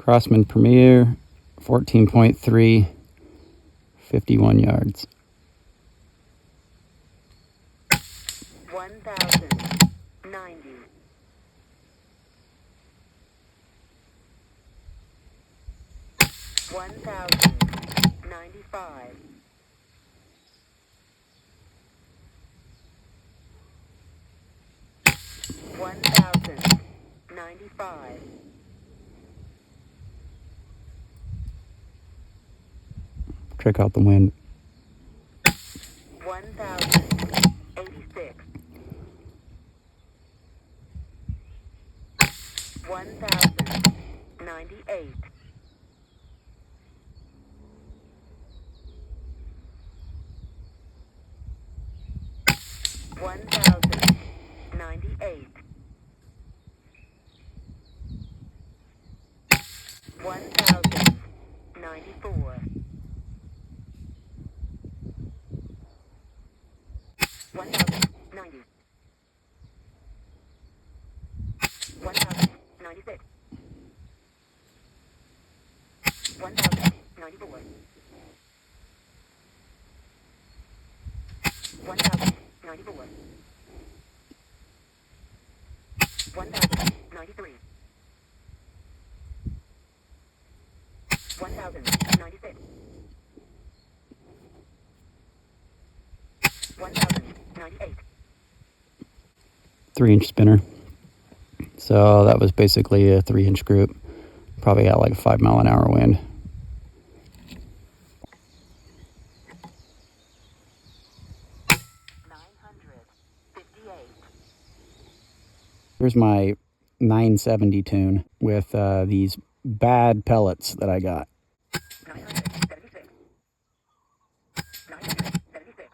Crossman Premier, 14.3, 51 yards. 1,090. 1,095. 1,095. Check out the wind. 1,086. 1,098. 1,098. 1,094. 1,090. 1,096. 1,094. 1,094. 1,093. 1,096. 1,098. 3-inch spinner. So that was basically a 3-inch group. Probably got like a 5-mile-an-hour wind. Here's my 970 tune with these bad pellets that I got. 976. 976.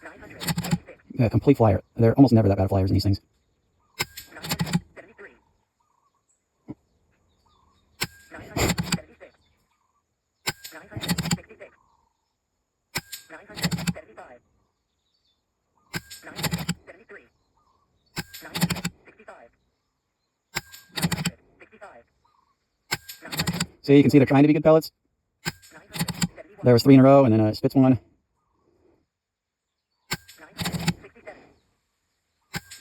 986. A complete flyer. They're almost never that bad flyers in these things. 973. 976. 966. 975. 973. 965. 965. See, you can see they're trying to be good pellets. There was 3 in a row, and then a Spitz one. 967.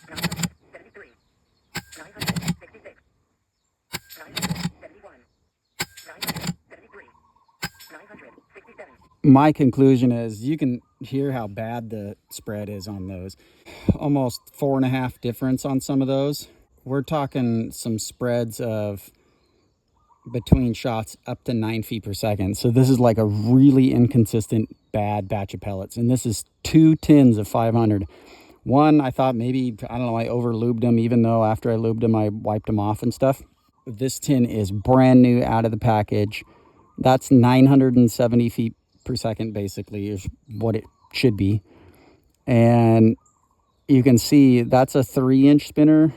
973. 966. 971. 973. 967. My conclusion is you can hear how bad the spread is on those. Almost 4.5 difference on some of those. We're talking some spreads of between shots up to 9 feet per second. So this is like a really inconsistent bad batch of pellets. And this is 2 tins of 500. One, I thought maybe, I don't know, I over lubed them, even though after I lubed them, I wiped them off and stuff. This tin is brand new out of the package. That's 970 feet per second, basically, is what it should be. And you can see that's a 3-inch spinner.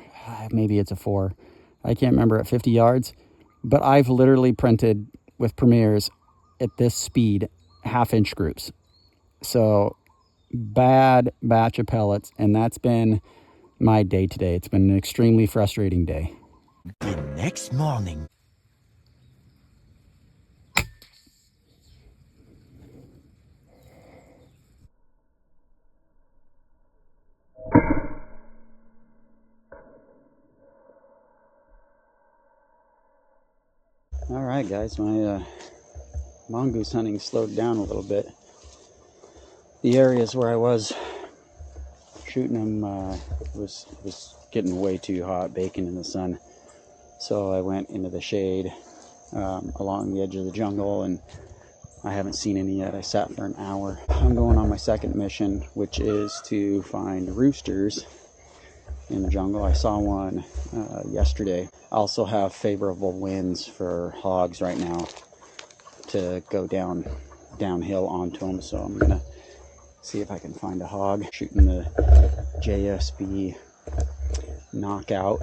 Maybe it's a 4. I can't remember, at 50 yards. But I've literally printed with Premiers at this speed 1/2-inch groups. So bad batch of pellets, and that's been my day today. It's been an extremely frustrating day. The next morning. All right, guys, my mongoose hunting slowed down a little bit. The areas where I was shooting them was getting way too hot, baking in the sun. So I went into the shade along the edge of the jungle, and I haven't seen any yet. I sat for an hour. I'm going on my second mission, which is to find roosters in the jungle. I saw one yesterday. I also have favorable winds for hogs right now to go downhill onto them, so I'm gonna see if I can find a hog. Shooting the JSB knockout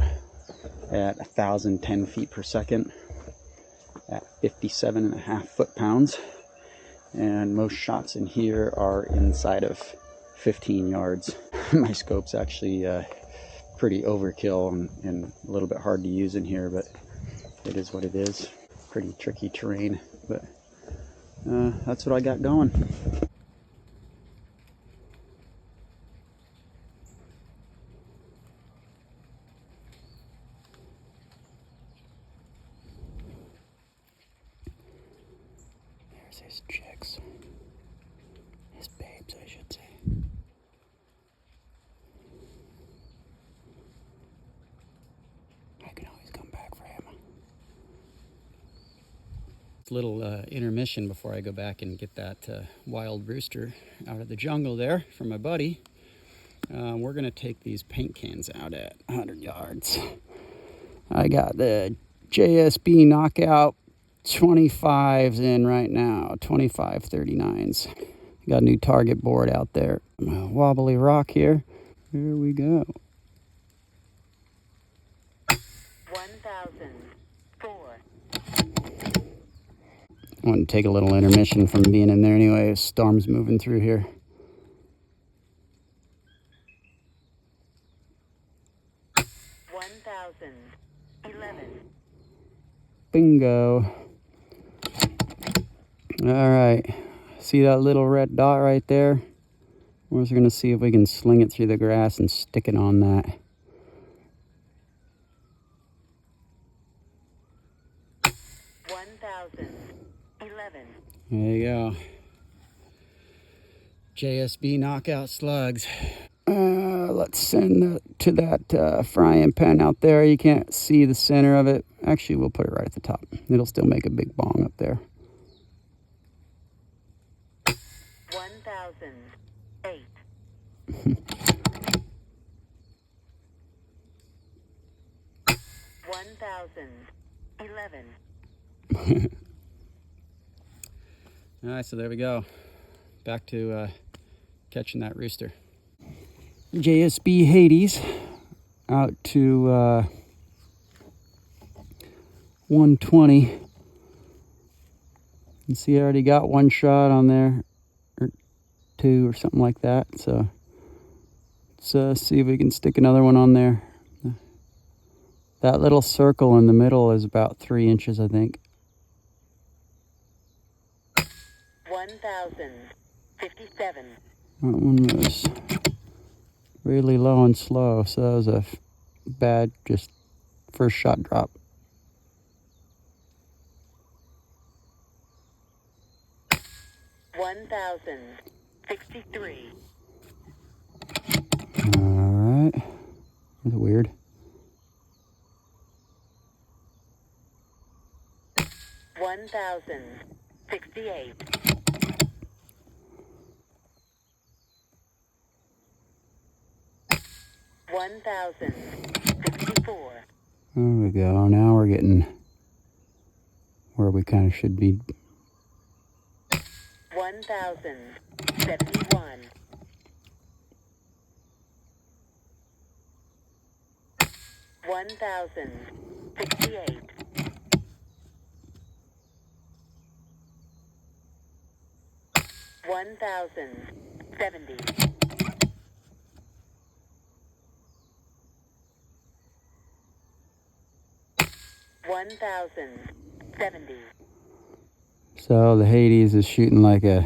at 1,010 feet per second at 57.5 foot-pounds, and most shots in here are inside of 15 yards. My scope's actually pretty overkill and a little bit hard to use in here, but it is what it is. Pretty tricky terrain, but that's what I got going. There's his chicks. His babes, I should say. I can always come back for him. Little intermission before I go back and get that wild rooster out of the jungle there for my buddy. We're gonna take these paint cans out at 100 yards. I got the JSB Knockout 25s in right now, 25 39s. Got a new target board out there. Wobbly rock here. Here we go. 1004. I want to take a little intermission from being in there anyway. Storm's moving through here. Bingo. All right. See that little red dot right there? We're just going to see if we can sling it through the grass and stick it on that. 1011. There you go. JSB Knockout slugs. Let's send that to that frying pan out there. You can't see the center of it. Actually, we'll put it right at the top. It'll still make a big bong up there. 1008. 1011. All right, so there we go. Back to catching that rooster. JSB Hades out to 120. You see, I already got one shot on there, or two, or something like that. So let's see if we can stick another one on there. That little circle in the middle is about 3 inches, I think. 1057. That one was really low and slow, so that was a bad, just first shot drop. 1063. All right. That's weird. 1068. 1064. There we go. Now we're getting where we kind of should be. 1071. 1068. 1070. 1070. So the Hades is shooting like a, I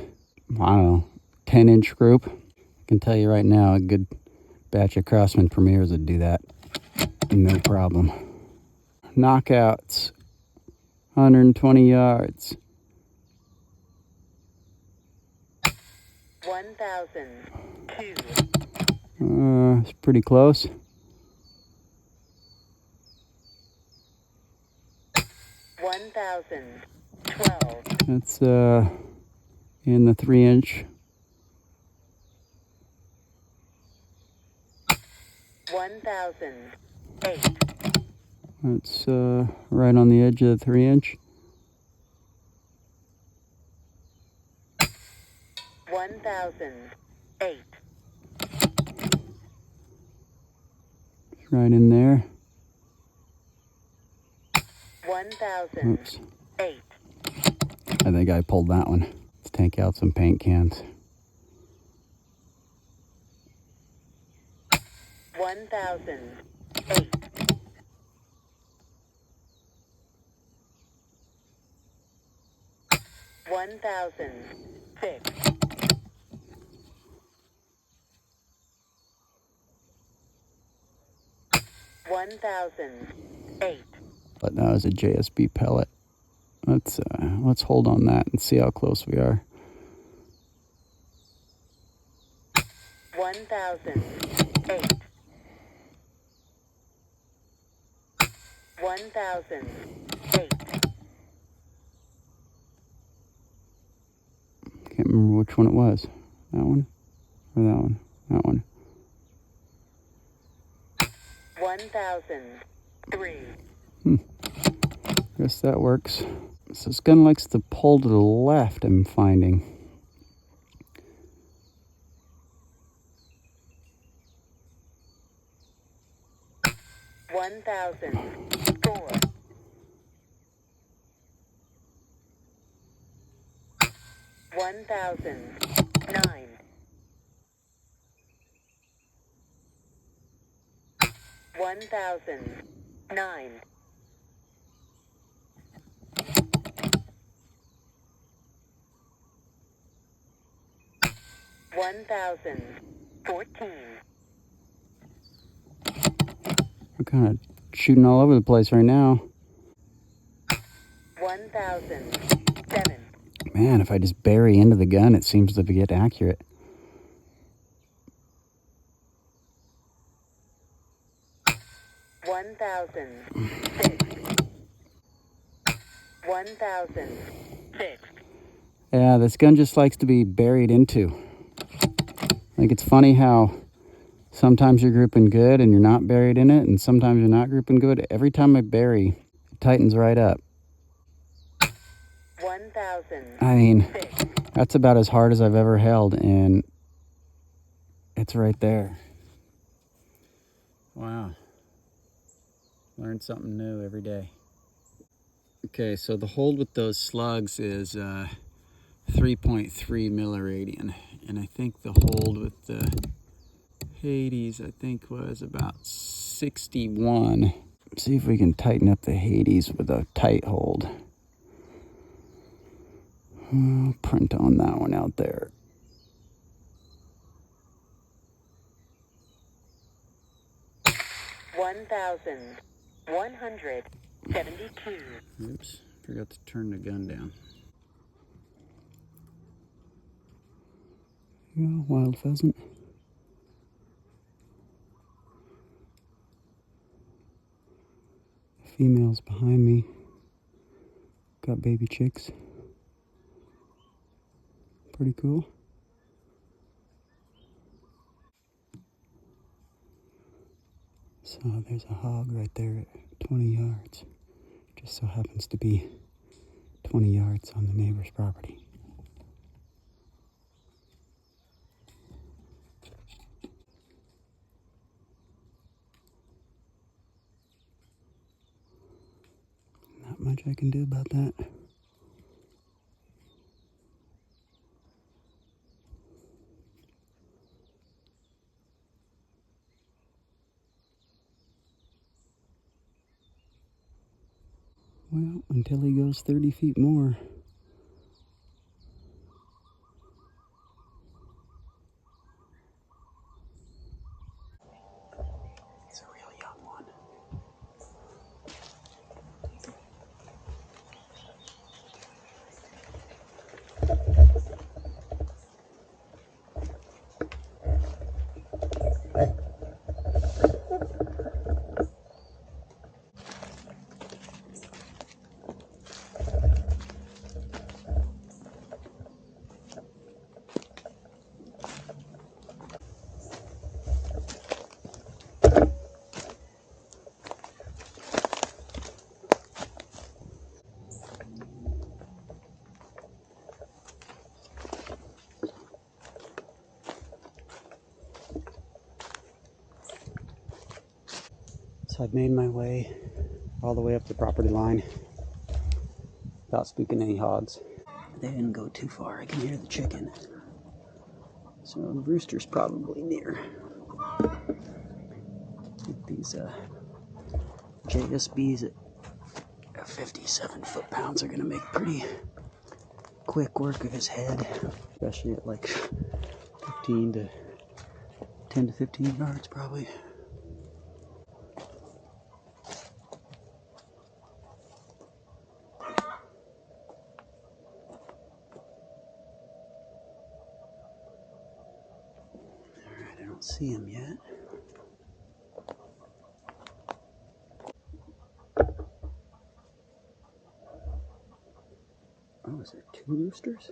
don't know, 10-inch group. I can tell you right now, a good batch of Craftsman Premiers would do that. No problem. Knockouts, 120 yards. 1002. It's pretty close. 1012. That's in the 3-inch. 1008. That's right on the edge of the 3-inch. 1008. Right in there. 1008. Oops. I think I pulled that one. Let's take out some paint cans. 1008. 1,006. 1,008. But that was a JSB pellet. Let's hold on that and see how close we are. 1,008. 1,008. Can't remember which one it was. That one or that one? That one. 1,003. Guess that works. So this gun likes to pull to the left, I'm finding. 1,004. 1,009. 1,009. 1,014. We're kind of shooting all over the place right now. 1,007. Man, if I just bury into the gun, it seems to get accurate. 1,006. 1,006. Yeah, this gun just likes to be buried into. Like, it's funny how sometimes you're grouping good and you're not buried in it, and sometimes you're not grouping good. Every time I bury, it tightens right up. 1,000. I mean, that's about as hard as I've ever held, and it's right there. Wow. Learn something new every day. Okay, so the hold with those slugs is 3.3 milliradian, and I think the hold with the Hades, I think, was about 61. See if we can tighten up the Hades with a tight hold. I'll print on that one out there. 1,172. Oops, forgot to turn the gun down. Yeah, wild pheasant. Females behind me. Got baby chicks. Pretty cool. So there's a hog right there at 20 yards. Just so happens to be 20 yards on the neighbor's property. Not much I can do about that. Well, until he goes 30 feet more. It's a real young one. So I've made my way all the way up the property line without spooking any hogs. They didn't go too far. I can hear the chicken. So the rooster's probably near. These JSBs at 57 foot-pounds are going to make pretty quick work of his head, especially at like 10 to 15 yards probably. Alright, I don't see him yet. Oh, is there two roosters?